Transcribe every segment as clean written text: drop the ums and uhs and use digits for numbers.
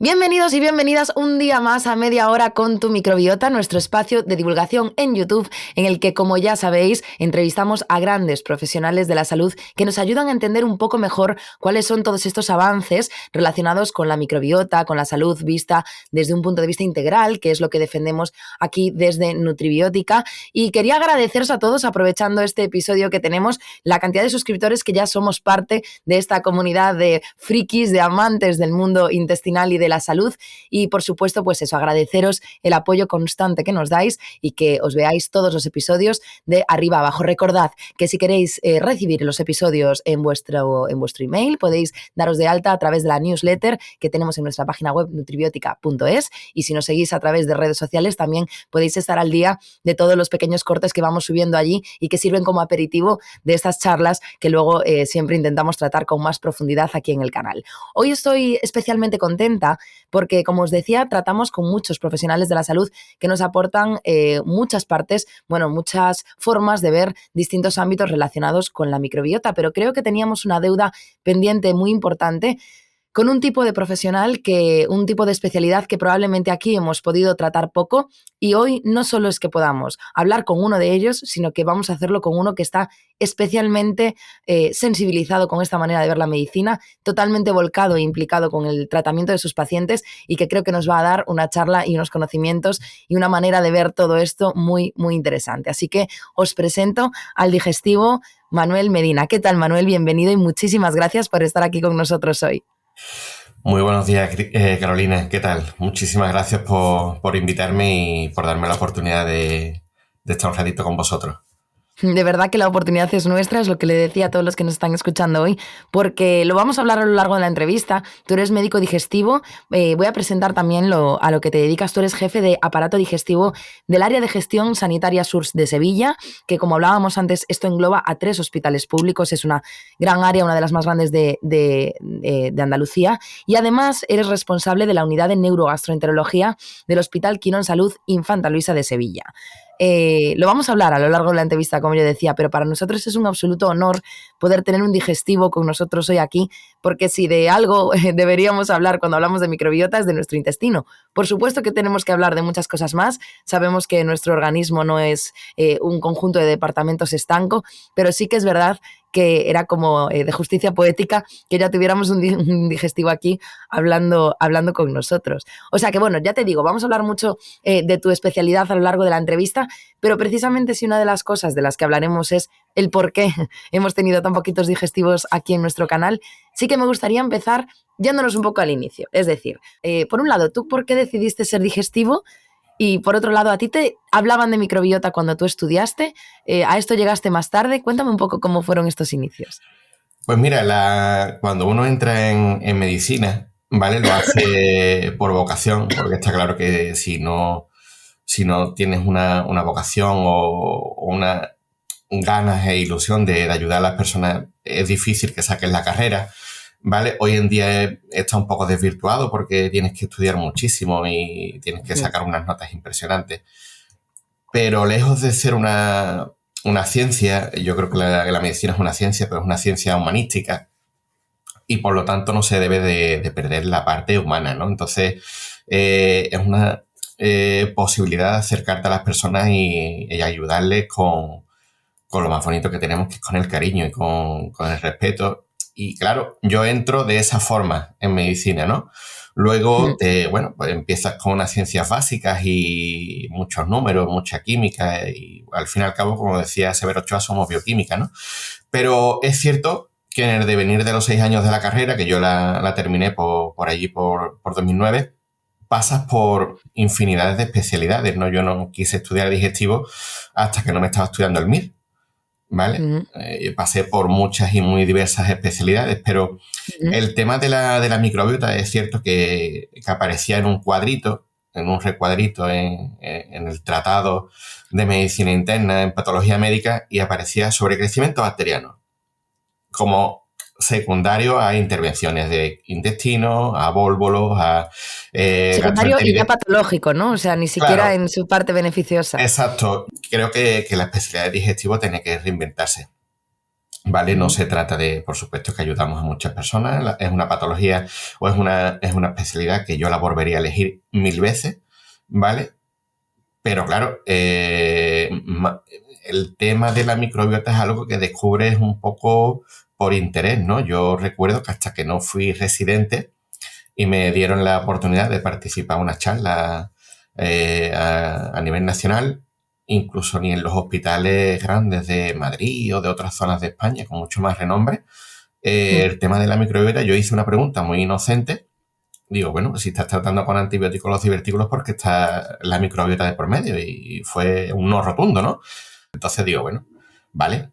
Bienvenidos y bienvenidas un día más a Media Hora con tu microbiota, nuestro espacio de divulgación en YouTube, en el que, como ya sabéis, entrevistamos a grandes profesionales de la salud que nos ayudan a entender un poco mejor cuáles son todos estos avances relacionados con la microbiota, con la salud vista desde un punto de vista integral, que es lo que defendemos aquí desde Nutribiótica. Y quería agradeceros a todos, aprovechando este episodio que tenemos, la cantidad de suscriptores que ya somos parte de esta comunidad de frikis, de amantes del mundo intestinal y de la salud, y por supuesto pues eso, agradeceros el apoyo constante que nos dais y que os veáis todos los episodios de arriba abajo. Recordad que si queréis recibir los episodios en vuestro email, podéis daros de alta a través de la newsletter que tenemos en nuestra página web nutribiótica.es, y si nos seguís a través de redes sociales también podéis estar al día de todos los pequeños cortes que vamos subiendo allí y que sirven como aperitivo de estas charlas que luego siempre intentamos tratar con más profundidad aquí en el canal. Hoy estoy especialmente contenta porque, como os decía, tratamos con muchos profesionales de la salud que nos aportan muchas partes, muchas formas de ver distintos ámbitos relacionados con la microbiota, pero creo que teníamos una deuda pendiente muy importante con un tipo de profesional, un tipo de especialidad que probablemente aquí hemos podido tratar poco, y hoy no solo es que podamos hablar con uno de ellos, sino que vamos a hacerlo con uno que está especialmente sensibilizado con esta manera de ver la medicina, totalmente volcado e implicado con el tratamiento de sus pacientes, y que creo que nos va a dar una charla y unos conocimientos y una manera de ver todo esto muy, muy interesante. Así que os presento al digestivo Manuel Medina. ¿Qué tal, Manuel? Bienvenido y muchísimas gracias por estar aquí con nosotros hoy. Muy buenos días, Carolina. ¿Qué tal? Muchísimas gracias por invitarme y por darme la oportunidad de estar un ratito con vosotros. De verdad que la oportunidad es nuestra, es lo que le decía a todos los que nos están escuchando hoy, porque lo vamos a hablar a lo largo de la entrevista. Tú eres médico digestivo, voy a presentar también a lo que te dedicas. Tú eres jefe de aparato digestivo del área de gestión sanitaria Sur de Sevilla, que, como hablábamos antes, esto engloba a 3 hospitales públicos, es una gran área, una de las más grandes de Andalucía, y además eres responsable de la unidad de neurogastroenterología del Hospital Quirón Salud Infanta Luisa de Sevilla. Lo vamos a hablar a lo largo de la entrevista, como yo decía, pero para nosotros es un absoluto honor poder tener un digestivo con nosotros hoy aquí, porque si de algo deberíamos hablar cuando hablamos de microbiota es de nuestro intestino. Por supuesto que tenemos que hablar de muchas cosas más. Sabemos que nuestro organismo no es un conjunto de departamentos estanco, pero sí que es verdad que era como de justicia poética que ya tuviéramos un digestivo aquí hablando con nosotros. O sea que, bueno, ya te digo, vamos a hablar mucho de tu especialidad a lo largo de la entrevista, pero precisamente si una de las cosas de las que hablaremos es el por qué hemos tenido tan poquitos digestivos aquí en nuestro canal, sí que me gustaría empezar yéndonos un poco al inicio. Es decir, por un lado, ¿tú por qué decidiste ser digestivo? Y por otro lado, ¿a ti te hablaban de microbiota cuando tú estudiaste? ¿A esto llegaste más tarde? Cuéntame un poco cómo fueron estos inicios. Pues mira, cuando uno entra en medicina, ¿vale? Lo hace por vocación, porque está claro que si no tienes una vocación o una ganas e ilusión de ayudar a las personas, es difícil que saques la carrera, ¿vale? Hoy en día está un poco desvirtuado porque tienes que estudiar muchísimo y tienes que sacar unas notas impresionantes. Pero lejos de ser una ciencia, yo creo que la medicina es una ciencia, pero es una ciencia humanística y por lo tanto no se debe de perder la parte humana, ¿no? Entonces, es una posibilidad de acercarte a las personas y ayudarles con lo más bonito que tenemos, que es con el cariño y con el respeto. Y claro, yo entro de esa forma en medicina, ¿no? Luego, pues empiezas con unas ciencias básicas y muchos números, mucha química, y al fin y al cabo, como decía Severo Ochoa, somos bioquímica, ¿no? Pero es cierto que en el devenir de los 6 años de la carrera, que yo la terminé por allí, por 2009, pasas por infinidades de especialidades, ¿no? Yo no quise estudiar digestivo hasta que no me estaba estudiando el MIR, ¿vale? Pasé por muchas y muy diversas especialidades, pero el tema de la microbiota es cierto que aparecía en un cuadrito, en un recuadrito en el tratado de medicina interna, en patología médica, y aparecía sobre crecimiento bacteriano como secundario a intervenciones de intestino, a vólvulos, a secundario y ya patológico, ¿no? O sea, ni siquiera claro, en su parte beneficiosa. Exacto. Creo que la especialidad de digestivo tiene que reinventarse. ¿vale? No se trata de, por supuesto, que ayudamos a muchas personas, es una patología o es una especialidad que yo la volvería a elegir 1000 veces, ¿vale? Pero claro, el tema de la microbiota es algo que descubres un poco por interés, ¿no? Yo recuerdo que hasta que no fui residente y me dieron la oportunidad de participar en una charla a nivel nacional, incluso ni en los hospitales grandes de Madrid o de otras zonas de España con mucho más renombre, el tema de la microbiota, yo hice una pregunta muy inocente. Digo, bueno, si estás tratando con antibióticos los divertículos, porque está la microbiota de por medio, y fue un no rotundo, ¿no? Entonces digo, bueno, vale,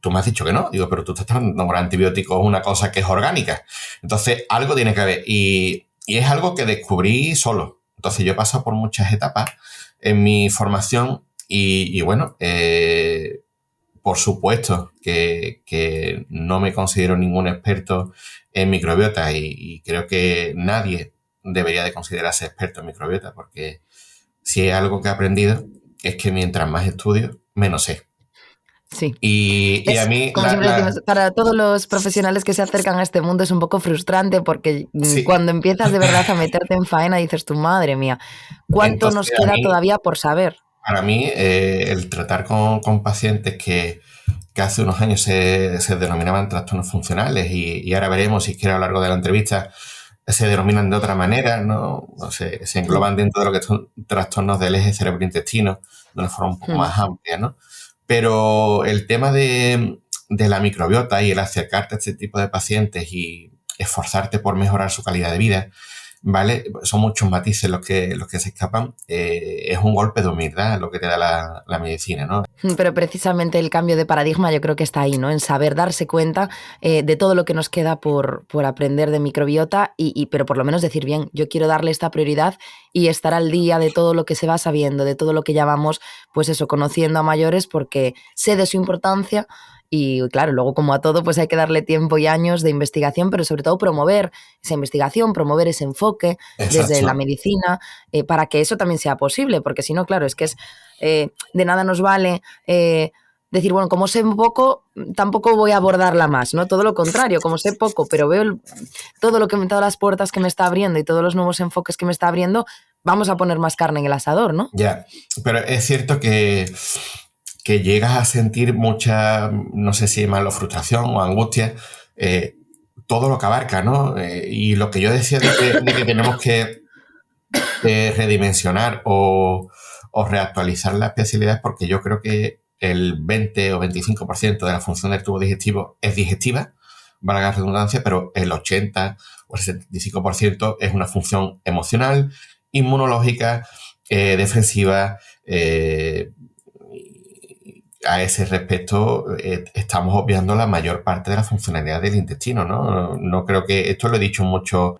tú me has dicho que no. Digo, pero tú estás tratando con antibióticos una cosa que es orgánica. Entonces, algo tiene que haber. Y es algo que descubrí solo. Entonces, yo he pasado por muchas etapas en mi formación y bueno, por supuesto que no me considero ningún experto en microbiota y creo que nadie debería de considerarse experto en microbiota, porque si hay algo que he aprendido es que mientras más estudio, menos sé. Sí. Y a Es, mí como siempre decimos, para todos los profesionales que se acercan a este mundo es un poco frustrante porque sí, cuando empiezas de verdad a meterte en faena dices tú, madre mía, ¿cuánto nos entonces a queda mí, todavía por saber? para mí el tratar con pacientes que hace unos años se denominaban trastornos funcionales y ahora veremos, si quiero a lo largo de la entrevista, se denominan de otra manera, ¿no? O se engloban dentro de lo que son trastornos del eje cerebro-intestino de una forma un poco más amplia, ¿no? Pero el tema de la microbiota y el acercarte a este tipo de pacientes y esforzarte por mejorar su calidad de vida, ¿vale? Son muchos matices los que se escapan. Es un golpe de humildad lo que te da la medicina, ¿no? Pero precisamente el cambio de paradigma yo creo que está ahí, ¿no? En saber darse cuenta de todo lo que nos queda por aprender de microbiota pero por lo menos decir, bien, yo quiero darle esta prioridad y estar al día de todo lo que se va sabiendo, de todo lo que ya vamos, pues eso, conociendo a mayores porque sé de su importancia. Y claro, luego como a todo, pues hay que darle tiempo y años de investigación, pero sobre todo promover esa investigación, promover ese enfoque desde la Exacto. medicina, para que eso también sea posible, porque si no, claro, es que es de nada nos vale decir, bueno, como sé poco, tampoco voy a abordarla más, ¿no? Todo lo contrario, como sé poco, pero veo todo lo que todas las puertas que me está abriendo y todos los nuevos enfoques que me está abriendo, vamos a poner más carne en el asador, ¿no? Ya, pero es cierto que llegas a sentir mucha, no sé si llamarlo frustración o angustia, todo lo que abarca, ¿no? Y lo que yo decía de que tenemos que redimensionar o reactualizar la especialidad es porque yo creo que el 20 o 25% de la función del tubo digestivo es digestiva, valga la redundancia, pero el 80 o el 75% es una función emocional, inmunológica, defensiva. A ese respecto, estamos obviando la mayor parte de la funcionalidad del intestino, ¿no? No creo que, esto lo he dicho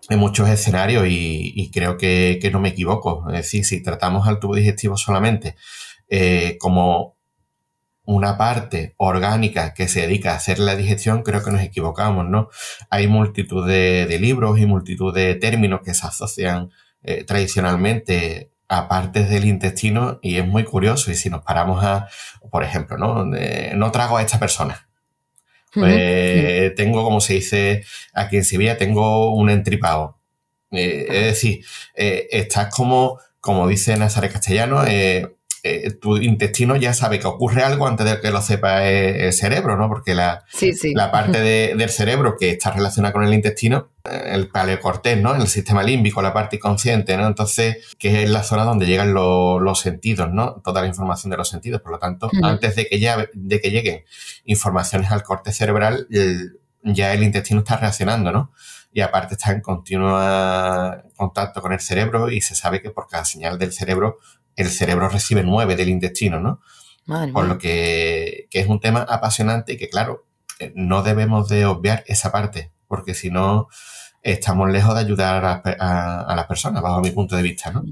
en muchos escenarios y creo que no me equivoco. Es decir, si tratamos al tubo digestivo solamente como una parte orgánica que se dedica a hacer la digestión, creo que nos equivocamos, ¿no? Hay multitud de libros y multitud de términos que se asocian tradicionalmente a partes del intestino y es muy curioso. Y si nos paramos por ejemplo, ¿no? No trago a esta persona. Tengo, como se dice aquí en Sevilla, tengo un entripado. Es decir, estás como dice Nazaret Castellano, tu intestino ya sabe que ocurre algo antes de que lo sepa el cerebro, ¿no? Porque Sí, sí. la parte del cerebro que está relacionada con el intestino, el paleocortés, ¿no? El sistema límbico, la parte inconsciente, ¿no? Entonces, que es la zona donde llegan los sentidos, ¿no? Toda la información de los sentidos. Por lo tanto, antes de que lleguen informaciones al corte cerebral, ya el intestino está reaccionando, ¿no? Y aparte está en continuo contacto con el cerebro y se sabe que por cada señal del cerebro, el cerebro recibe 9 del intestino, ¿no? Madre Por mía. lo que es un tema apasionante y que, claro, no debemos de obviar esa parte, porque si no, estamos lejos de ayudar a las personas, bajo mi punto de vista, ¿no?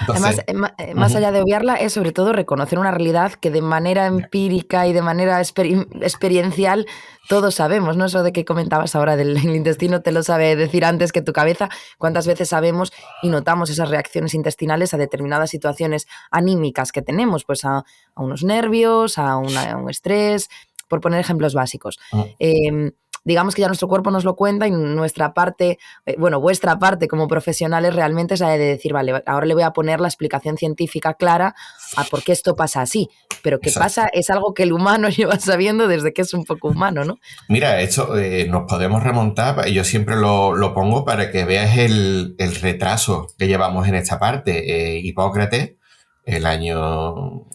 Además, Entonces, más allá de obviarla, es sobre todo reconocer una realidad que de manera empírica y de manera experiencial todos sabemos, ¿no? Eso de que comentabas ahora del intestino te lo sabe decir antes que tu cabeza. ¿Cuántas veces sabemos y notamos esas reacciones intestinales a determinadas situaciones anímicas que tenemos? Pues a unos nervios, a un estrés, por poner ejemplos básicos. Mm. Digamos que ya nuestro cuerpo nos lo cuenta y nuestra parte, vuestra parte como profesionales realmente es la de decir, vale, ahora le voy a poner la explicación científica clara a por qué esto pasa así. Pero qué Exacto. pasa es algo que el humano lleva sabiendo desde que es un poco humano, ¿no? Mira, esto nos podemos remontar, yo siempre lo pongo para que veas el retraso que llevamos en esta parte. Hipócrates, el año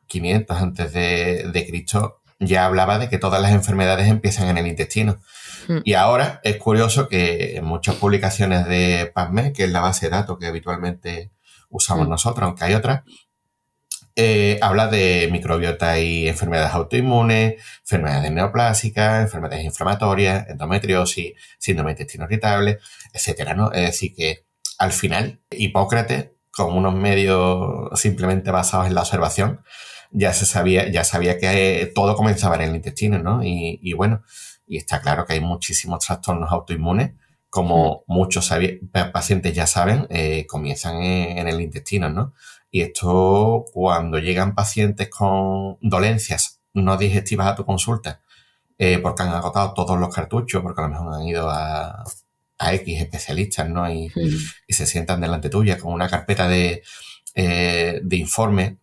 500 antes de Cristo, ya hablaba de que todas las enfermedades empiezan en el intestino. Y ahora es curioso que en muchas publicaciones de PubMed, que es la base de datos que habitualmente usamos nosotros, aunque hay otras, habla de microbiota y enfermedades autoinmunes, enfermedades neoplásicas, enfermedades inflamatorias, endometriosis, síndrome de intestino irritable, etcétera, ¿no? Es decir, que al final Hipócrates, con unos medios simplemente basados en la observación, ya sabía que todo comenzaba en el intestino, ¿no? Y bueno, y está claro que hay muchísimos trastornos autoinmunes, como muchos pacientes ya saben, comienzan en el intestino, ¿no? Y esto, cuando llegan pacientes con dolencias no digestivas a tu consulta, porque han agotado todos los cartuchos, porque a lo mejor han ido a X especialistas, ¿no? Y se sientan delante tuya con una carpeta de informe,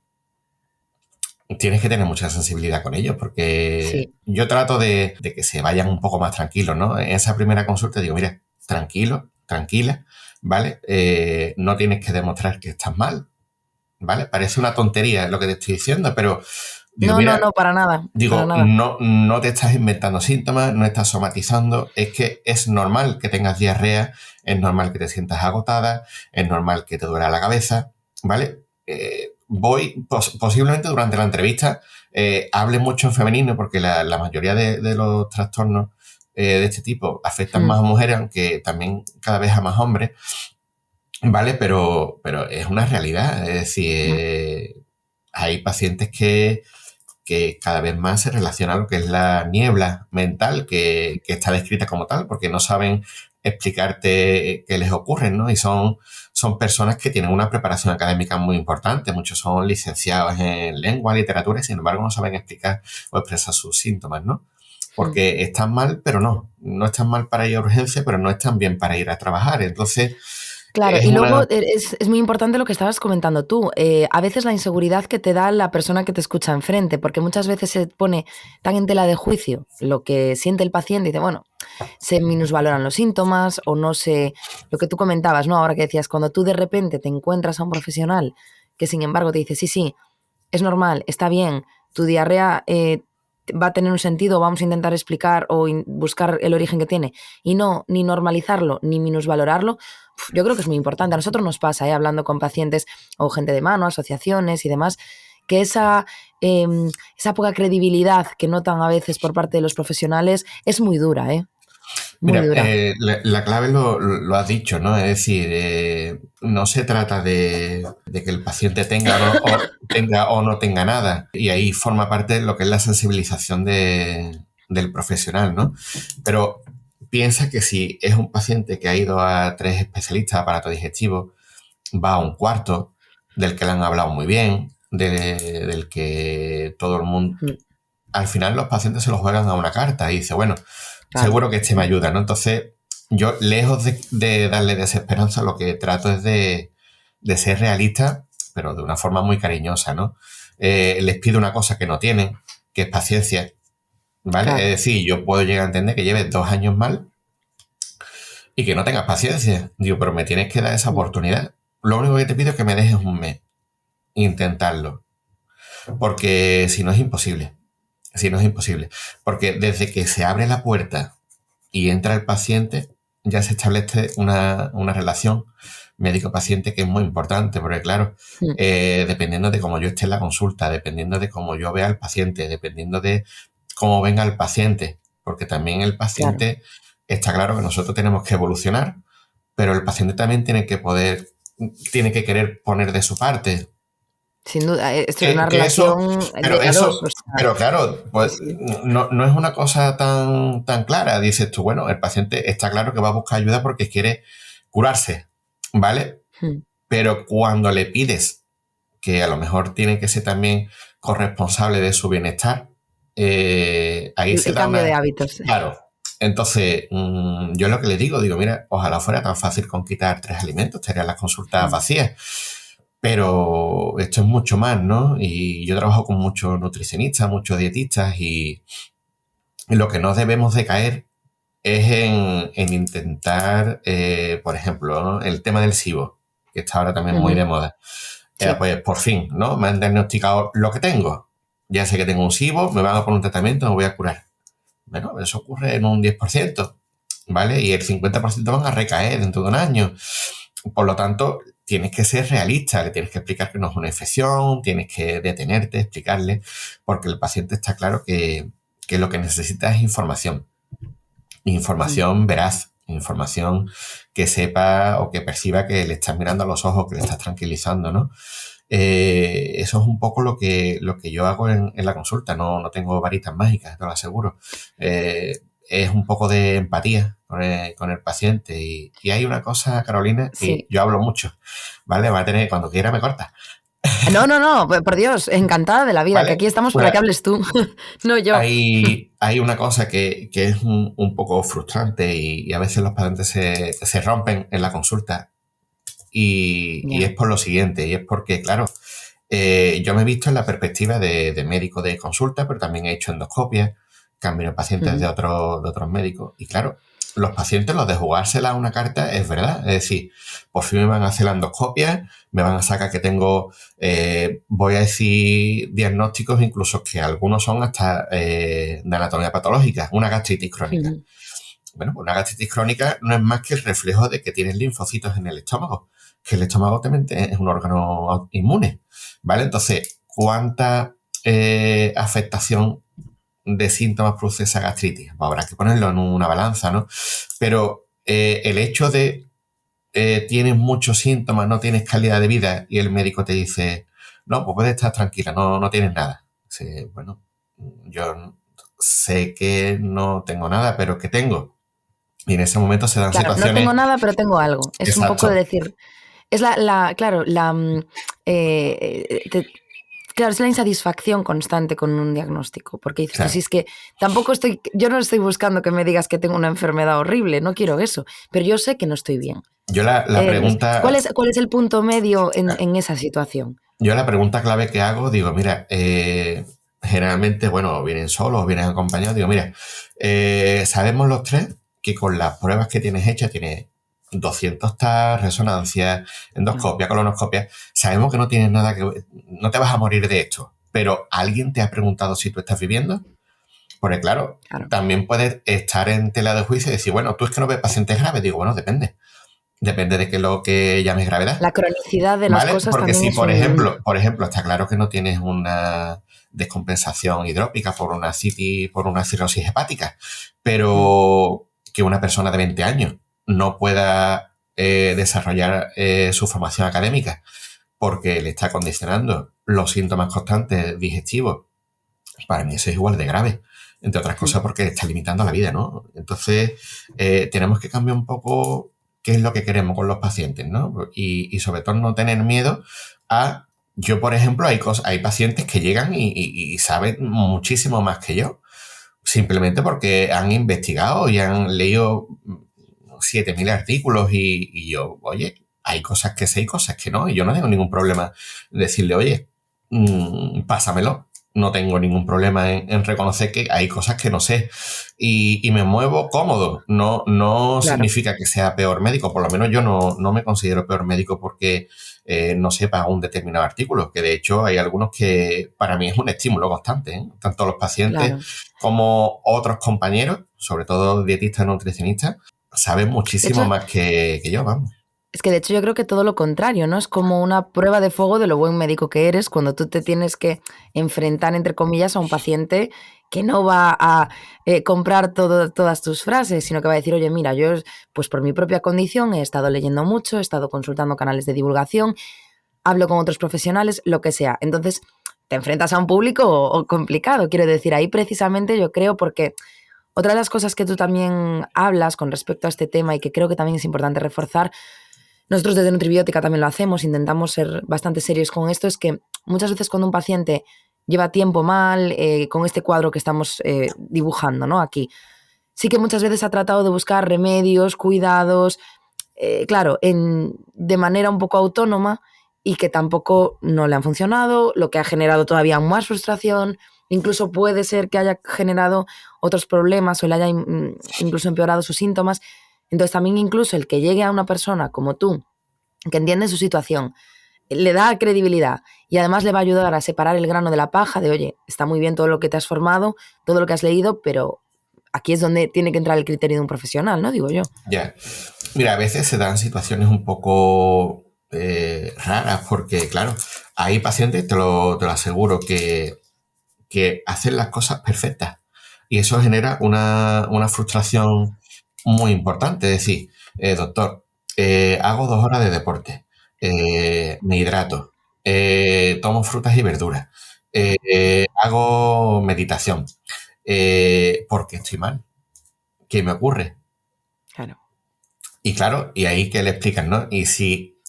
tienes que tener mucha sensibilidad con ellos, porque yo trato de que se vayan un poco más tranquilos, ¿no? En esa primera consulta digo, mira, tranquilo, tranquila, ¿vale? No tienes que demostrar que estás mal, ¿vale? Parece una tontería lo que te estoy diciendo, pero digo, No, mira, no, para nada. digo, Para nada. no te estás inventando síntomas, no estás somatizando, es que es normal que tengas diarrea, es normal que te sientas agotada, es normal que te duela la cabeza, ¿vale? Posiblemente durante la entrevista hable mucho en femenino, porque la mayoría de los trastornos de este tipo afectan más a mujeres, aunque también cada vez a más hombres, ¿vale? Pero es una realidad, es decir, hay pacientes que cada vez más se relaciona a lo que es la niebla mental, que está descrita como tal, porque no saben explicarte qué les ocurre, ¿no? Y son personas que tienen una preparación académica muy importante, muchos son licenciados en lengua, literatura, y sin embargo no saben explicar o expresar sus síntomas, ¿no? Porque están mal, pero no están mal para ir a urgencia, pero no están bien para ir a trabajar. Entonces, claro, y luego es muy importante lo que estabas comentando tú. A veces la inseguridad que te da la persona que te escucha enfrente, porque muchas veces se pone tan en tela de juicio lo que siente el paciente y dice, bueno, se minusvaloran los síntomas o no sé, lo que tú comentabas, ¿no? Ahora que decías, cuando tú de repente te encuentras a un profesional que sin embargo te dice, sí, es normal, está bien, tu diarrea va a tener un sentido, vamos a intentar explicar o buscar el origen que tiene, y no ni normalizarlo ni minusvalorarlo, yo creo que es muy importante. A nosotros nos pasa, hablando con pacientes o gente de mano, asociaciones y demás, que esa poca credibilidad que notan a veces por parte de los profesionales es muy dura, muy mira, dura. la clave lo has dicho, ¿no? Es decir, no se trata de que el paciente tenga o no tenga nada. Y ahí forma parte de lo que es la sensibilización del profesional, ¿no? Pero piensa que si es un paciente que ha ido a 3 especialistas de aparato digestivo, va a un cuarto, del que le han hablado muy bien, del que todo el mundo... Al final los pacientes se los juegan a una carta y dice, bueno, Claro. seguro que este me ayuda, ¿no? Entonces, yo, lejos de darle desesperanza, lo que trato es de ser realista, pero de una forma muy cariñosa, ¿no? Les pido una cosa que no tienen, que es paciencia, ¿vale? Claro. Es decir, yo puedo llegar a entender que lleves 2 años mal y que no tengas paciencia. Digo, pero me tienes que dar esa oportunidad. Lo único que te pido es que me dejes un mes, intentarlo, porque si no es imposible. Si no es imposible. Porque desde que se abre la puerta y entra el paciente, ya se establece una relación médico-paciente que es muy importante, porque claro, dependiendo de cómo yo esté en la consulta, dependiendo de cómo yo vea al paciente, dependiendo de cómo venga el paciente, porque también el paciente, está claro que nosotros tenemos que evolucionar, pero el paciente también tiene que querer poner de su parte. Sin duda, esto es una relación de a dos. O sea, pero claro, pues sí. no es una cosa tan clara. Dices tú, bueno, el paciente está claro que va a buscar ayuda porque quiere curarse, ¿vale? Pero cuando le pides que a lo mejor tiene que ser también corresponsable de su bienestar, ahí se El da cambio de una... hábitos. Claro. Entonces, yo lo que le digo, mira, ojalá fuera tan fácil con quitar 3 alimentos, estarían las consultas Mm. vacías. Pero esto es mucho más, ¿no? Y yo trabajo con muchos nutricionistas, muchos dietistas y lo que no debemos de caer es en intentar, por ejemplo, ¿no? El tema del SIBO, que está ahora también muy Ujú. de moda. Sí. Pues por fin, ¿no? Me han diagnosticado lo que tengo. Ya sé que tengo un SIBO, me van a poner un tratamiento, me voy a curar. Bueno, eso ocurre en un 10%, ¿vale? Y el 50% van a recaer dentro de un año. Por lo tanto, tienes que ser realista, le tienes que explicar que no es una infección, tienes que detenerte, explicarle, porque el paciente está claro que lo que necesita es información. Mm. Información veraz, información que sepa o que perciba que le estás mirando a los ojos, que le estás tranquilizando, ¿no? Eso es un poco lo que yo hago en la consulta. No tengo varitas mágicas, te lo aseguro. Es un poco de empatía con el paciente. Y hay una cosa, Carolina, que Sí. yo hablo mucho, ¿vale? Va a tener, cuando quiera me corta, No, por Dios, encantada de la vida, que ¿vale? aquí estamos para que Una, hables tú, no yo. hay una cosa que es un poco frustrante y a veces los pacientes se rompen en la consulta y Ya. es por lo siguiente, y es porque, claro, yo me he visto en la perspectiva de médico de consulta, pero también he hecho endoscopias, cambio de pacientes Ujú. de otros médicos. Y claro, los pacientes, los de jugársela a una carta, es verdad. Es decir, por fin me van a hacer la endoscopia, me van a sacar que tengo, voy a decir, diagnósticos incluso que algunos son hasta de anatomía patológica, una gastritis crónica. Ujú. Bueno, pues una gastritis crónica no es más que el reflejo de que tienes linfocitos en el estómago, que el estómago también es un órgano inmune, ¿vale? Entonces, ¿cuánta afectación de síntomas produce esa gastritis? Pues habrá que ponerlo en una balanza, ¿no? Pero el hecho de tienes muchos síntomas, no tienes calidad de vida y el médico te dice, no, pues puedes estar tranquila, no tienes nada. Sí, bueno, yo sé que no tengo nada, pero que tengo. Y en ese momento se dan Claro, no situaciones. tengo nada, pero tengo algo. Es un poco de Exacto. decir, es claro, claro, es la insatisfacción constante con un diagnóstico, porque dices, pues si Claro. es que yo no estoy buscando que me digas que tengo una enfermedad horrible, no quiero eso, pero yo sé que no estoy bien. Yo la ¿Cuál pregunta, cuál es el punto medio en esa situación? yo la pregunta clave que hago, digo, mira, generalmente, bueno, vienen solos o vienen acompañados, digo, mira, sabemos los tres que con las pruebas que tienes hechas, tienes 200 TAC, resonancia, Claro, endoscopia, colonoscopia, sabemos que no tienes nada que, no te vas a morir de esto, pero ¿alguien te ha preguntado si tú estás viviendo? Porque claro, claro. también puedes estar en tela de juicio y decir, bueno, tú es que no ves pacientes graves, digo, bueno, depende. Depende de qué lo que llames gravedad, La cronicidad de las ¿vale? cosas Porque también si, es un... por ejemplo, está claro que no tienes una descompensación hidrópica por una cirrosis hepática, Mm. pero que una persona de 20 años no pueda desarrollar su formación académica porque le está condicionando los síntomas constantes digestivos, para mí eso es igual de grave. Entre otras Mm. cosas porque está limitando la vida, ¿no? Entonces, tenemos que cambiar un poco qué es lo que queremos con los pacientes, ¿no? Y sobre todo no tener miedo a... Yo, por ejemplo, hay pacientes que llegan y saben muchísimo más que yo, simplemente porque han investigado y han leído 7.000 artículos y yo, oye, hay cosas que sé y cosas que no, y yo no tengo ningún problema en decirle, oye, pásamelo. No tengo ningún problema en reconocer que hay cosas que no sé y me muevo cómodo. No Claro, significa que sea peor médico, por lo menos yo no me considero peor médico porque no sepa un determinado artículo, que de hecho hay algunos que para mí es un estímulo constante, ¿eh? Tanto los pacientes claro. como otros compañeros, sobre todo dietistas, nutricionistas, saben De muchísimo hecho, más que yo, vamos. es que de hecho yo creo que todo lo contrario, ¿no? Es como una prueba de fuego de lo buen médico que eres cuando tú te tienes que enfrentar, entre comillas, a un paciente que no va a comprar todas tus frases, sino que va a decir, oye, mira, yo pues por mi propia condición he estado leyendo mucho, he estado consultando canales de divulgación, hablo con otros profesionales, lo que sea. Entonces te enfrentas a un público complicado, quiero decir, ahí precisamente yo creo porque otra de las cosas que tú también hablas con respecto a este tema y que creo que también es importante reforzar, nosotros desde Nutribiótica también lo hacemos, intentamos ser bastante serios con esto, es que muchas veces cuando un paciente lleva tiempo mal, con este cuadro que estamos dibujando, ¿no? Aquí. Sí que muchas veces ha tratado de buscar remedios, cuidados, claro, de manera un poco autónoma y que tampoco no le han funcionado, lo que ha generado todavía más frustración, incluso puede ser que haya generado otros problemas o le haya incluso empeorado sus síntomas. Entonces también incluso el que llegue a una persona como tú, que entiende su situación, le da credibilidad y además le va a ayudar a separar el grano de la paja de, oye, está muy bien todo lo que te has formado, todo lo que has leído, pero aquí es donde tiene que entrar el criterio de un profesional, ¿no? Digo yo. Ya. Mira, a veces se dan situaciones un poco raras porque, claro, hay pacientes, te lo aseguro, que hacen las cosas perfectas y eso genera una frustración muy importante. Es decir, doctor, hago 2 horas de deporte, me hidrato, tomo frutas y verduras, hago meditación. ¿Por qué estoy mal? ¿Qué me ocurre? Claro. Y claro, y ahí que le explican, ¿no? Y si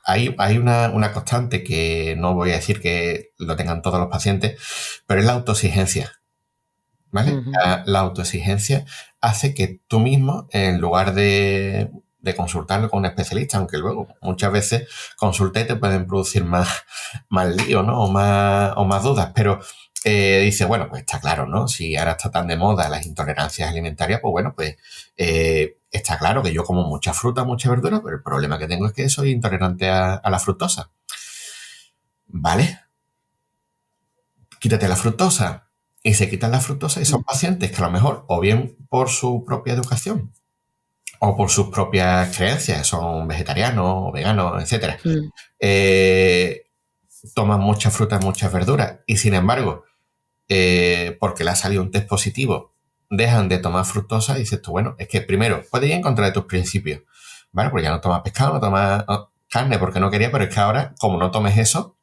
hay una constante que no voy a decir que lo tengan todos los pacientes, pero es la autoexigencia, ¿vale? Uh-huh. La autoexigencia hace que tú mismo, en lugar de consultarlo con un especialista, aunque luego muchas veces consultas te pueden producir más lío, ¿no? O más dudas, pero dice, bueno, pues está claro, ¿no? Si ahora está tan de moda las intolerancias alimentarias, pues bueno, pues está claro que yo como mucha fruta, mucha verdura, pero el problema que tengo es que soy intolerante a la fructosa. ¿Vale? Quítate la fructosa. Y se quitan la fructosa y son pacientes que a lo mejor, o bien por su propia educación, o por sus propias creencias, son vegetarianos o veganos, etcétera, toman muchas frutas, muchas verduras, y sin embargo, porque le ha salido un test positivo, dejan de tomar fructosa y dices tú, bueno, es que primero, puedes ir en contra de tus principios, ¿vale? Porque ya no tomas pescado, no tomas carne porque no quería, pero es que ahora, como no tomes eso,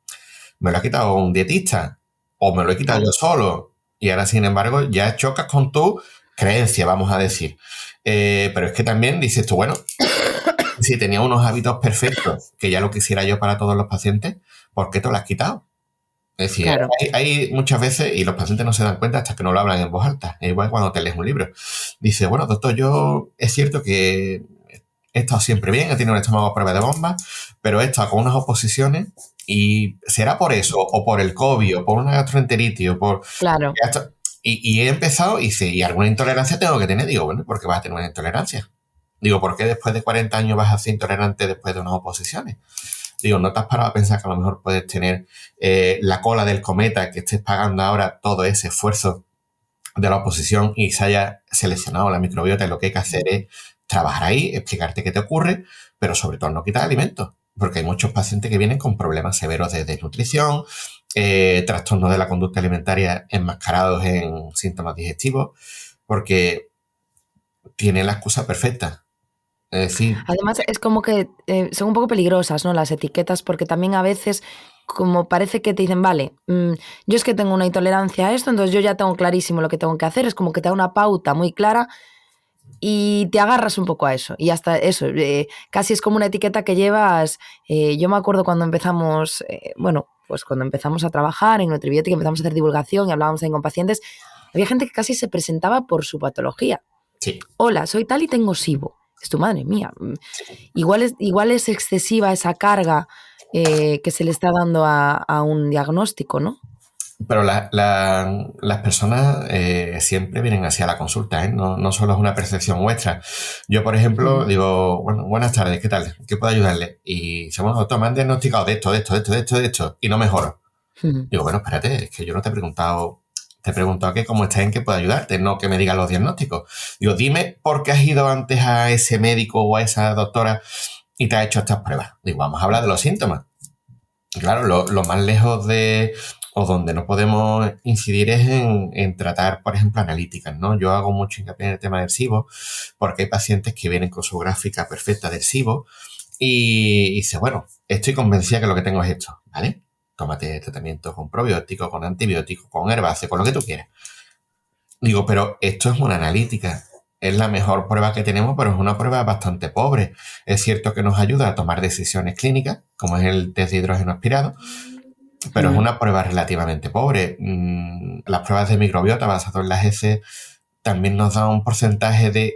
me lo ha quitado un dietista o me lo he quitado Claro. yo solo. Y ahora, sin embargo, ya chocas con tu creencia, vamos a decir. Pero es que también dices tú, bueno, si tenía unos hábitos perfectos, que ya lo quisiera yo para todos los pacientes, ¿por qué te lo has quitado? Es decir, Claro. hay muchas veces, y los pacientes no se dan cuenta hasta que no lo hablan en voz alta, es igual cuando te lees un libro. Dice, bueno, doctor, yo es cierto que he estado siempre bien, he tenido un estómago a prueba de bomba, pero he estado con unas oposiciones y será por eso, o por el COVID, o por una gastroenteritis, o por... Claro. Y he empezado y dice, ¿y alguna intolerancia tengo que tener? Digo, bueno, ¿por qué vas a tener una intolerancia? Digo, ¿por qué después de 40 años vas a ser intolerante después de unas oposiciones? Digo, ¿no te has parado a pensar que a lo mejor puedes tener la cola del cometa, que estés pagando ahora todo ese esfuerzo de la oposición y se haya seleccionado la microbiota? Y lo que hay que hacer es trabajar ahí, explicarte qué te ocurre, pero sobre todo no quitar alimentos, porque hay muchos pacientes que vienen con problemas severos de desnutrición, trastornos de la conducta alimentaria enmascarados en síntomas digestivos, porque tienen la excusa perfecta. Es decir, Además, es como que son un poco peligrosas, ¿no? Las etiquetas, porque también a veces, como parece que te dicen, vale, yo es que tengo una intolerancia a esto, entonces yo ya tengo clarísimo lo que tengo que hacer, es como que te da una pauta muy clara y te agarras un poco a eso. Y hasta eso, casi es como una etiqueta que llevas. Yo me acuerdo cuando empezamos, bueno, pues cuando empezamos a trabajar en Nutribiótica, empezamos a hacer divulgación y hablábamos también con pacientes, había gente que casi se presentaba por su patología. sí. Hola, soy tal y tengo SIBO. Es tu madre mía. Igual es excesiva esa carga que se le está dando a un diagnóstico, ¿no? Pero las personas siempre vienen hacia la consulta, ¿eh? No solo es una percepción vuestra. Yo, por ejemplo, digo, bueno, buenas tardes, ¿qué tal? ¿Qué puedo ayudarle? Y dice, bueno, doctor, me han diagnosticado de esto, y no mejoro. Digo, bueno, espérate, es que yo no te he preguntado que cómo estás, en qué puedo ayudarte, no que me digas los diagnósticos. Digo, dime por qué has ido antes a ese médico o a esa doctora y te ha hecho estas pruebas. Digo, vamos a hablar de los síntomas. Claro, lo más lejos de, o donde no podemos incidir es en tratar, por ejemplo, analíticas, ¿no? Yo hago mucho hincapié en el tema del SIBO, porque hay pacientes que vienen con su gráfica perfecta del SIBO y dice, bueno, estoy convencida que lo que tengo es esto, ¿vale? Tómate tratamiento con probióticos, con antibióticos, con herbáceos, con lo que tú quieras. Digo, pero esto es una analítica. Es la mejor prueba que tenemos, pero es una prueba bastante pobre. Es cierto que nos ayuda a tomar decisiones clínicas, como es el test de hidrógeno aspirado, pero es una prueba relativamente pobre. Las pruebas de microbiota basadas en las heces también nos dan un porcentaje de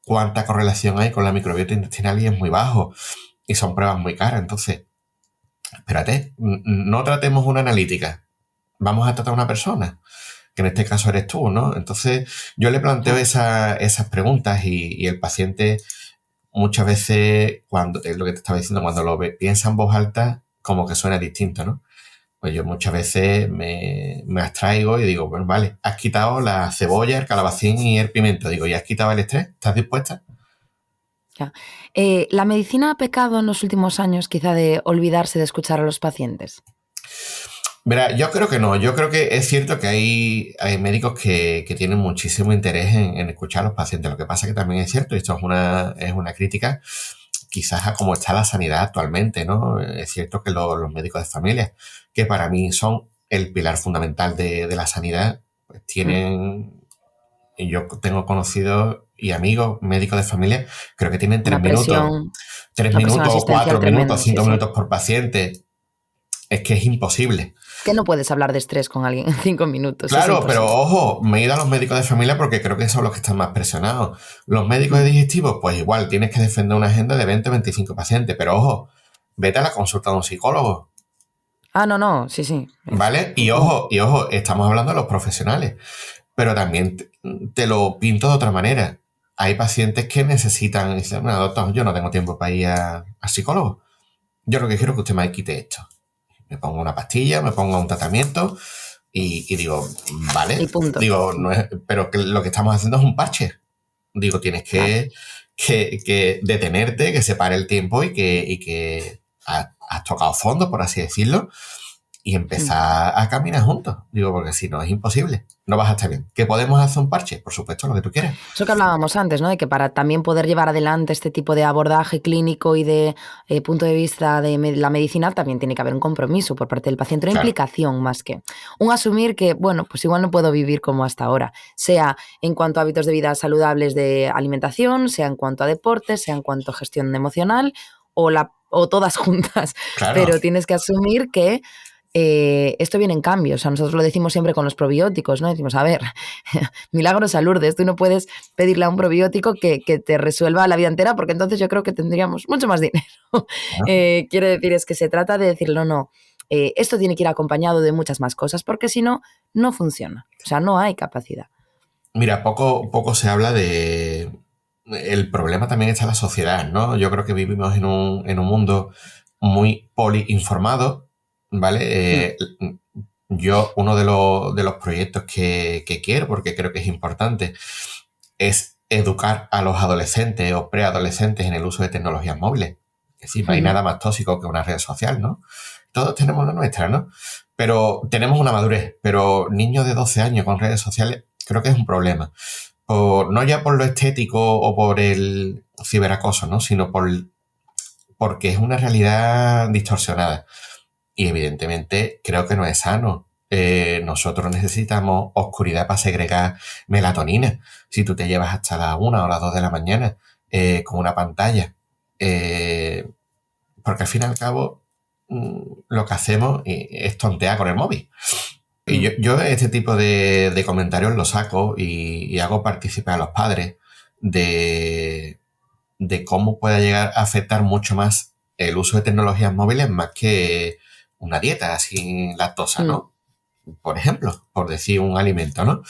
cuánta correlación hay con la microbiota intestinal y es muy bajo. Y son pruebas muy caras. Entonces, espérate, no tratemos una analítica. Vamos a tratar a una persona, que en este caso eres tú, ¿no? Entonces, yo le planteo esas preguntas y el paciente muchas veces, cuando es lo que te estaba diciendo, cuando piensa en voz alta, como que suena distinto, ¿no? Pues yo muchas veces me abstraigo y digo, bueno, vale, has quitado la cebolla, el calabacín y el pimiento. Digo, ¿y has quitado el estrés? ¿Estás dispuesta? Ya. ¿La medicina ha pecado en los últimos años quizá de olvidarse de escuchar a los pacientes? Verá, yo creo que no. Yo creo que es cierto que hay médicos que tienen muchísimo interés en escuchar a los pacientes. Lo que pasa que también es cierto, y esto es una crítica quizás a cómo está la sanidad actualmente, ¿no? Es cierto que los médicos de familia, que para mí son el pilar fundamental de la sanidad, pues tienen, y yo tengo conocidos y amigos médicos de familia, creo que tienen Una presión o asistencial 4 minutos, tremenda, sí, 5 minutos sí. por paciente. Es que es imposible. Es que no puedes hablar de estrés con alguien en 5 minutos, es Claro, pero imposible. ojo, me he ido a los médicos de familia porque creo que son los que están más presionados. Los médicos de digestivos, pues igual, tienes que defender una agenda de 20 o 25 pacientes, pero ojo, vete a la consulta de un psicólogo, Ah, no, no, sí, sí. ¿vale? Y ojo, estamos hablando de los profesionales, pero también te lo pinto de otra manera. Hay pacientes que necesitan, dicen, bueno, doctor, yo no tengo tiempo para ir al psicólogo. Yo lo que quiero es que usted me quite esto. Me pongo una pastilla, me pongo un tratamiento y digo, Y vale, punto. digo, no es, pero que lo que estamos haciendo es un parche. Digo, tienes Claro. que detenerte, que separe el tiempo y que has tocado fondo, por así decirlo, y empezar a caminar juntos. Digo, porque si no es imposible, no vas a estar bien. ¿Que podemos hacer un parche? Por supuesto, lo que tú quieras. Eso que hablábamos antes, ¿no? De que para también poder llevar adelante este tipo de abordaje clínico y de punto de vista de la medicina, también tiene que haber un compromiso por parte del paciente, una Claro, implicación más que un asumir que, bueno, pues igual no puedo vivir como hasta ahora, sea en cuanto a hábitos de vida saludables de alimentación, sea en cuanto a deporte, sea en cuanto a gestión emocional o todas juntas, claro. pero tienes que asumir que esto viene en cambio. O sea, nosotros lo decimos siempre con los probióticos, ¿no? Decimos, a ver, milagros a Lourdes, tú no puedes pedirle a un probiótico que te resuelva la vida entera porque entonces yo creo que tendríamos mucho más dinero. Claro. Quiero decir, es que se trata de decir, no, esto tiene que ir acompañado de muchas más cosas porque si no, no funciona. O sea, no hay capacidad. Mira, poco se habla de... El problema también está en la sociedad, ¿no? Yo creo que vivimos en un mundo muy poliinformado, ¿vale? Yo, uno de los proyectos que quiero, porque creo que es importante, es educar a los adolescentes o preadolescentes en el uso de tecnologías móviles. Es decir, no hay nada más tóxico que una red social, ¿no? Todos tenemos la nuestra, ¿no? Pero tenemos una madurez, pero niños de 12 años con redes sociales creo que es un problema. No ya por lo estético o por el ciberacoso, ¿no? Sino porque es una realidad distorsionada. Y evidentemente creo que no es sano. Nosotros necesitamos oscuridad para segregar melatonina. Si tú te llevas hasta las 1 o las 2 de la mañana con una pantalla, porque al fin y al cabo lo que hacemos es tontear con el móvil. Y yo este tipo de comentarios los saco y hago participar a los padres de cómo puede llegar a afectar mucho más el uso de tecnologías móviles más que una dieta sin lactosa, ¿no? Por ejemplo, por decir un alimento, ¿no?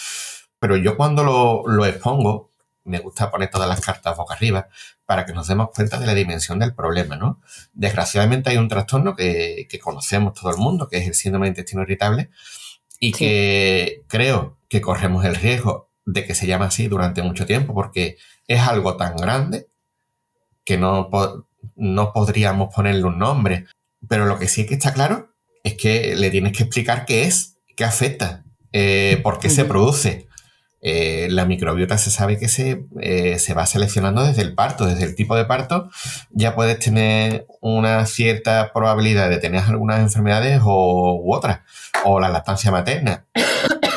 Pero yo cuando lo expongo, me gusta poner todas las cartas boca arriba para que nos demos cuenta de la dimensión del problema, ¿no? Desgraciadamente hay un trastorno que conocemos todo el mundo, que es el síndrome de intestino irritable, y Sí. que creo que corremos el riesgo de que se llame así durante mucho tiempo, porque es algo tan grande que no podríamos ponerle un nombre. Pero lo que sí que está claro es que le tienes que explicar qué es, qué afecta, por qué se produce. La microbiota se sabe que se va seleccionando desde el parto, desde el tipo de parto. Ya puedes tener una cierta probabilidad de tener algunas enfermedades u otras, o la lactancia materna.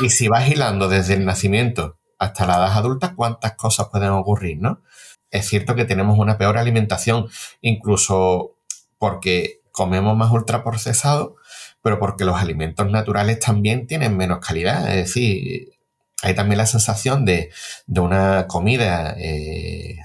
Y si vas hilando desde el nacimiento hasta la edad adulta, ¿cuántas cosas pueden ocurrir, no? Es cierto que tenemos una peor alimentación, incluso porque comemos más ultraprocesado, pero porque los alimentos naturales también tienen menos calidad. Es decir, hay también la sensación de una comida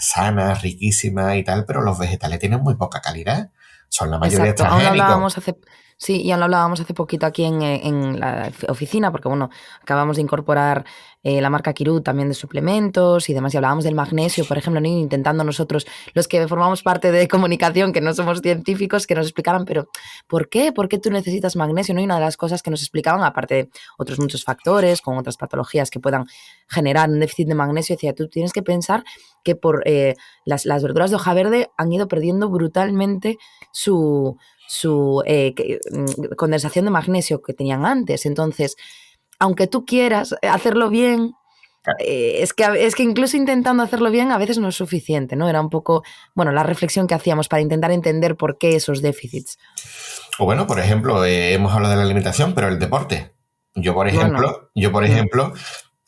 sana, riquísima y tal, pero los vegetales tienen muy poca calidad. Son la mayoría Exacto, aún lo transgénicos. hablábamos hace, sí, y aún lo hablábamos hace poquito aquí en la oficina, porque bueno, acabamos de incorporar la marca Kirú también de suplementos y demás, y hablábamos del magnesio, por ejemplo, ¿no? Intentando nosotros, los que formamos parte de comunicación, que no somos científicos, que nos explicaran, pero ¿por qué? ¿Por qué tú necesitas magnesio? ¿No? Y una de las cosas que nos explicaban, aparte de otros muchos factores, con otras patologías que puedan generar un déficit de magnesio, decía, tú tienes que pensar que por las verduras de hoja verde han ido perdiendo brutalmente su condensación de magnesio que tenían antes. Entonces, aunque tú quieras hacerlo bien, es que incluso intentando hacerlo bien a veces no es suficiente, ¿no? Era un poco, bueno, la reflexión que hacíamos para intentar entender por qué esos déficits. O bueno, por ejemplo, hemos hablado de la alimentación, pero el deporte. Yo, por Bueno, ejemplo,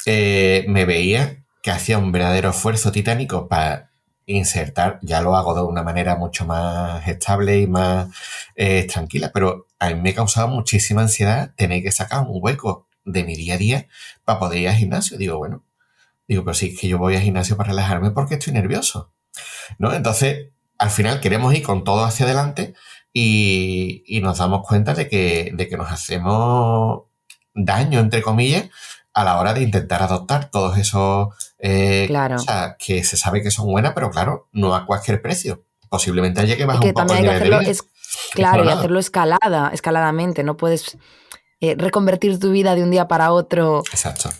me veía que hacía un verdadero esfuerzo titánico para insertar, ya lo hago de una manera mucho más estable y más tranquila, pero a mí me causaba muchísima ansiedad tener que sacar un hueco de mi día a día para poder ir al gimnasio. Digo, pero sí, es que yo voy al gimnasio para relajarme porque estoy nervioso, ¿no? Entonces, al final queremos ir con todo hacia adelante y nos damos cuenta de que nos hacemos daño, entre comillas, a la hora de intentar adoptar todos esos claro. cosas que se sabe que son buenas, pero claro, no a cualquier precio. Posiblemente haya que Y bajar un que poco también el hay que nivel de hacerlo, vida. Es claro, por y nada. hacerlo escaladamente. No puedes reconvertir tu vida de un día para otro Exacto.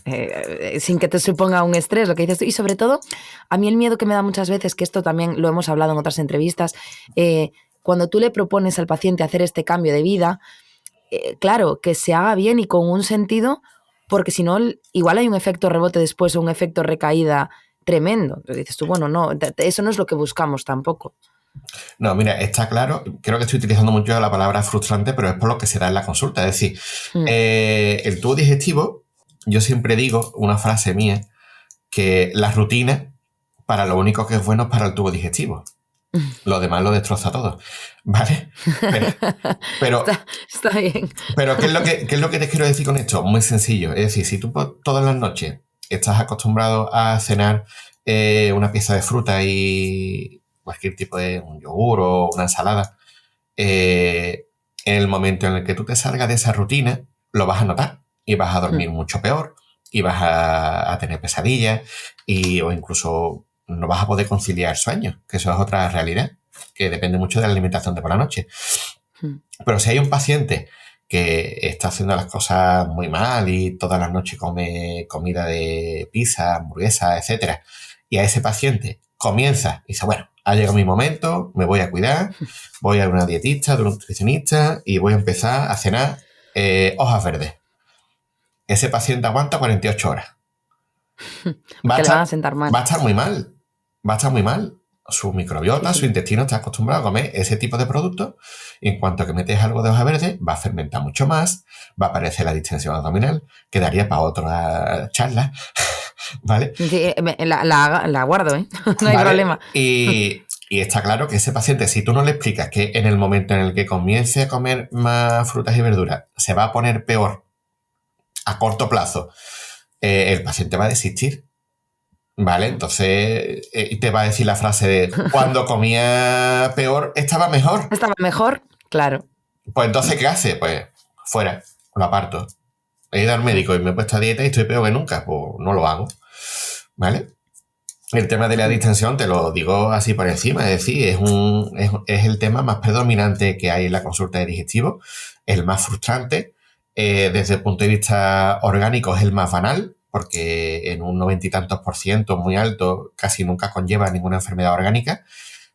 sin que te suponga un estrés, lo que dices tú. Y sobre todo, a mí el miedo que me da muchas veces, que esto también lo hemos hablado en otras entrevistas, cuando tú le propones al paciente hacer este cambio de vida, claro, que se haga bien y con un sentido, porque si no, igual hay un efecto rebote después o un efecto recaída tremendo. Entonces dices tú, bueno, no, eso no es lo que buscamos tampoco. No, mira, está claro, creo que estoy utilizando mucho la palabra frustrante, pero es por lo que se da en la consulta. Es decir, Mm. el tubo digestivo, yo siempre digo una frase mía, que la rutina para lo único que es bueno es para el tubo digestivo. Lo demás lo destroza todo, ¿vale? Pero, pero, Está bien. pero ¿qué es lo que te quiero decir con esto? Muy sencillo. Es decir, si tú todas las noches estás acostumbrado a cenar una pieza de fruta y cualquier tipo de un yogur o una ensalada, en el momento en el que tú te salgas de esa rutina, lo vas a notar y vas a dormir mucho peor y vas a tener pesadillas o incluso no vas a poder conciliar sueños, que eso es otra realidad, que depende mucho de la alimentación de por la noche. Pero si hay un paciente que está haciendo las cosas muy mal y todas las noches come comida de pizza, hamburguesa, etcétera, y a ese paciente comienza y dice, bueno, ha llegado mi momento, me voy a cuidar, voy a una dietista, de un nutricionista y voy a empezar a cenar hojas verdes. Ese paciente aguanta 48 horas. Va a Porque le van a estar, sentar mal. va a estar muy mal. Va a estar muy mal. Su microbiota, Sí. su intestino está acostumbrado a comer ese tipo de productos. Y en cuanto que metes algo de hoja verde, va a fermentar mucho más, va a aparecer la distensión abdominal, quedaría para otra charla, ¿vale? Sí, la guardo, ¿eh? No hay ¿Vale? problema. Y está claro que ese paciente, si tú no le explicas que en el momento en el que comience a comer más frutas y verduras, se va a poner peor a corto plazo, el paciente va a desistir. ¿Vale? Entonces te va a decir la frase de cuando comía peor estaba mejor. ¿Estaba mejor? Claro. Pues entonces, ¿qué hace? Pues fuera, lo aparto. He ido al médico y me he puesto a dieta y estoy peor que nunca, pues no lo hago. ¿Vale? El tema de la distensión te lo digo así por encima, es decir, es el tema más predominante que hay en la consulta de digestivo, el más frustrante, desde el punto de vista orgánico es el más banal, porque en un 90 y tantos % muy alto casi nunca conlleva ninguna enfermedad orgánica,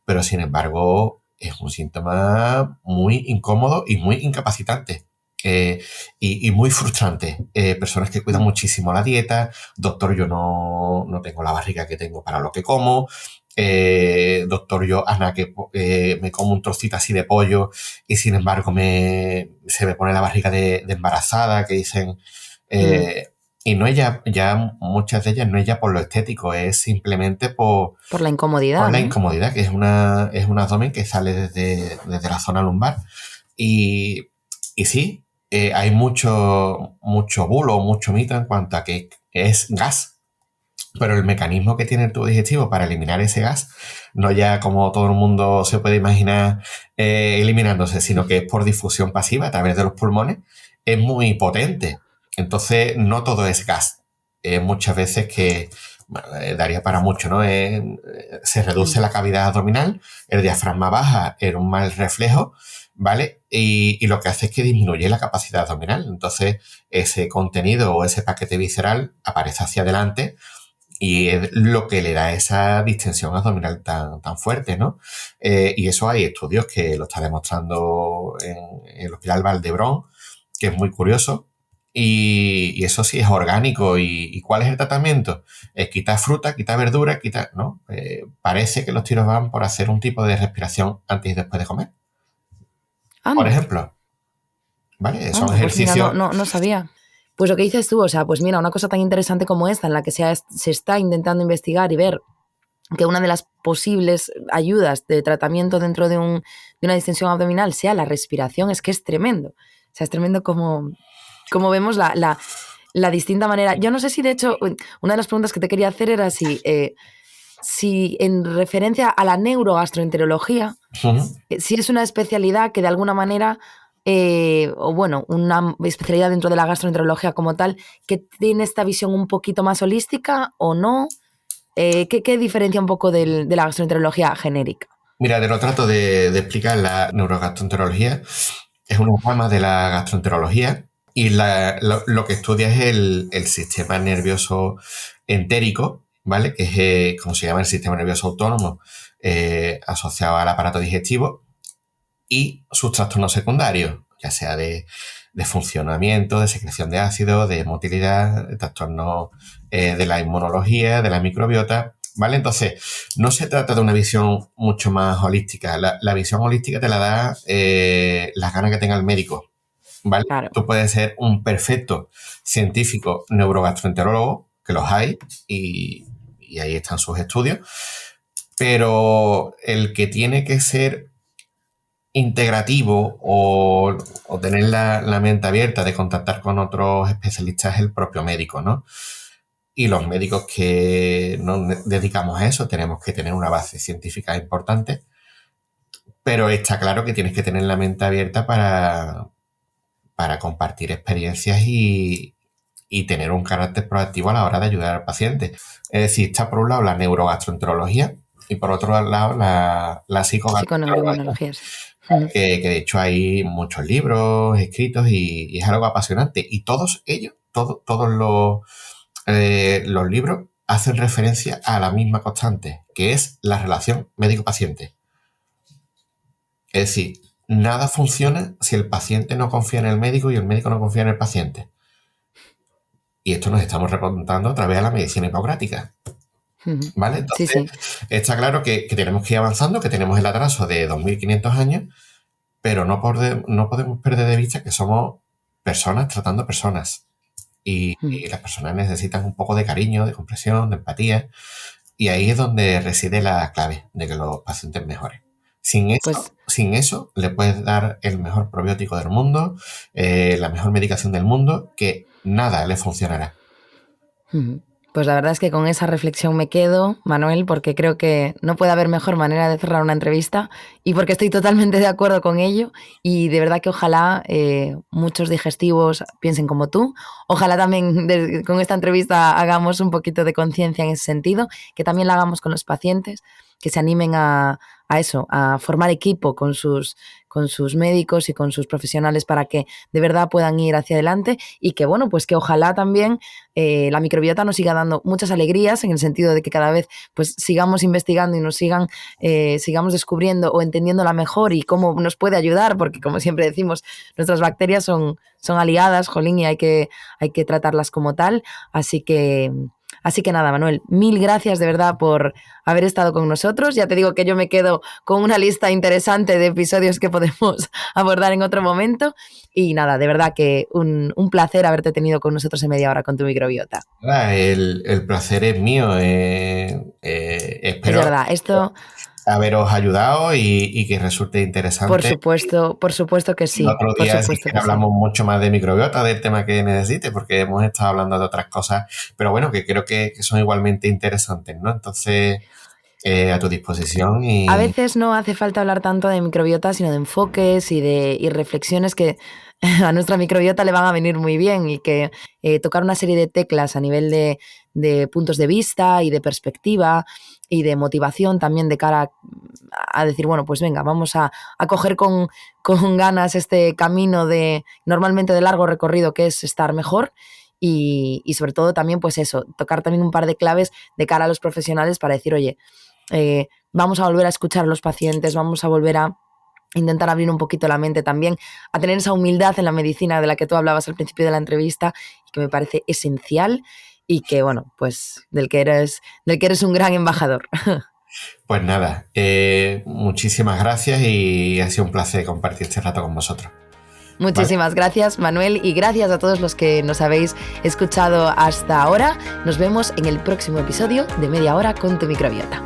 pero sin embargo es un síntoma muy incómodo y muy incapacitante. Y muy frustrante. Personas que cuidan muchísimo la dieta. Doctor, yo no tengo la barriga que tengo para lo que como. Doctor, yo, Ana, que me como un trocito así de pollo y sin embargo se me pone la barriga de embarazada, que dicen... Y no es ya muchas de ellas no es ya por lo estético, es simplemente por Por la incomodidad, la ¿no? incomodidad, que es un abdomen que sale desde la zona lumbar. Y, y sí, hay mucho bulo, mucho mito en cuanto a que es gas. Pero el mecanismo que tiene el tubo digestivo para eliminar ese gas, no ya como todo el mundo se puede imaginar eliminándose, sino que es por difusión pasiva a través de los pulmones, es muy potente. Entonces, no todo es gas. Muchas veces que bueno, daría para mucho, ¿no? Se reduce la cavidad abdominal, el diafragma baja, era un mal reflejo, ¿vale? Y lo que hace es que disminuye la capacidad abdominal. Entonces, ese contenido o ese paquete visceral aparece hacia adelante y es lo que le da esa distensión abdominal tan fuerte, ¿no? Y eso hay estudios que lo está demostrando en el Hospital Valdebrón, que es muy curioso. Y eso sí es orgánico. ¿Y cuál es el tratamiento? Es quitar fruta, quitar verdura, ¿no? Parece que los tiros van por hacer un tipo de respiración antes y después de comer. Por Anda, ejemplo, ¿vale? Son anda, pues mira, ejercicios. no sabía. Pues lo que dices tú, o sea, pues mira, una cosa tan interesante como esta, en la que se está intentando investigar y ver que una de las posibles ayudas de tratamiento dentro de una distensión abdominal sea la respiración, es que es tremendo. O sea, es tremendo como vemos la distinta manera. Yo no sé si, de hecho, una de las preguntas que te quería hacer era si en referencia a la neurogastroenterología, si es una especialidad que de alguna manera, o bueno, una especialidad dentro de la gastroenterología como tal, que tiene esta visión un poquito más holística o no. ¿Qué diferencia un poco de la gastroenterología genérica? Mira, te lo trato de explicar. La neurogastroenterología es una rama de la gastroenterología y lo que estudia es el sistema nervioso entérico, ¿vale? Que es como se llama el sistema nervioso autónomo asociado al aparato digestivo y sus trastornos secundarios, ya sea de funcionamiento, de secreción de ácido, de motilidad, de trastornos de la inmunología, de la microbiota, ¿vale? Entonces, no se trata de una visión mucho más holística. La visión holística te la da las ganas que tenga el médico, ¿vale? Claro. Tú puedes ser un perfecto científico neurogastroenterólogo, que los hay, y ahí están sus estudios, pero el que tiene que ser integrativo o tener la mente abierta de contactar con otros especialistas es el propio médico, ¿no? Y los médicos que nos dedicamos a eso tenemos que tener una base científica importante, pero está claro que tienes que tener la mente abierta para compartir experiencias y tener un carácter proactivo a la hora de ayudar al paciente. Es decir, está por un lado la neurogastroenterología y por otro lado la psicogastroenterología. Psiconeuroinmunología, sí. Que de hecho hay muchos libros escritos y es algo apasionante. Y todos ellos, todos los libros hacen referencia a la misma constante, que es la relación médico-paciente. Es decir, nada funciona si el paciente no confía en el médico y el médico no confía en el paciente. Y esto nos estamos remontando a través de la medicina hipocrática. ¿Vale? Entonces, Sí. está claro que tenemos que ir avanzando, que tenemos el atraso de 2.500 años, pero no podemos perder de vista que somos personas tratando personas. Y las personas necesitan un poco de cariño, de comprensión, de empatía. Y ahí es donde reside la clave de que los pacientes mejoren. Sin eso, le puedes dar el mejor probiótico del mundo, la mejor medicación del mundo, que nada le funcionará. Pues la verdad es que con esa reflexión me quedo, Manuel, porque creo que no puede haber mejor manera de cerrar una entrevista y porque estoy totalmente de acuerdo con ello y de verdad que ojalá muchos digestivos piensen como tú. Ojalá también con esta entrevista hagamos un poquito de conciencia en ese sentido, que también la hagamos con los pacientes, que se animen a eso, a formar equipo con sus médicos y con sus profesionales para que de verdad puedan ir hacia adelante y que, bueno, pues que ojalá también la microbiota nos siga dando muchas alegrías en el sentido de que cada vez pues sigamos investigando y nos sigamos descubriendo o entendiéndola mejor y cómo nos puede ayudar, porque como siempre decimos, nuestras bacterias son aliadas, jolín, y hay que tratarlas como tal, así que nada, Manuel, mil gracias de verdad por haber estado con nosotros. Ya te digo que yo me quedo con una lista interesante de episodios que podemos abordar en otro momento. Y nada, de verdad que un placer haberte tenido con nosotros en media hora con tu microbiota. El placer es mío. Espero. Es verdad, esto haberos ayudado y que resulte interesante. Por supuesto que sí. Otro Por día sí supuesto que que sí. hablamos mucho más de microbiota, del tema que necesite, porque hemos estado hablando de otras cosas, pero bueno, que creo que son igualmente interesantes, ¿no? Entonces, a tu disposición A y veces no hace falta hablar tanto de microbiota, sino de enfoques y reflexiones que a nuestra microbiota le van a venir muy bien y que tocar una serie de teclas a nivel de puntos de vista y de perspectiva y de motivación también de cara a decir, bueno, pues venga, vamos a coger con ganas este camino normalmente de largo recorrido que es estar mejor y sobre todo también pues eso, tocar también un par de claves de cara a los profesionales para decir, oye, vamos a volver a escuchar a los pacientes, vamos a volver a intentar abrir un poquito la mente también, a tener esa humildad en la medicina de la que tú hablabas al principio de la entrevista y que me parece esencial y que, bueno, pues del que eres un gran embajador. pues nada, muchísimas gracias y ha sido un placer compartir este rato con vosotros. ¿Vale? Muchísimas gracias, Manuel, y gracias a todos los que nos habéis escuchado hasta ahora. Nos vemos en el próximo episodio de Media Hora con tu microbiota.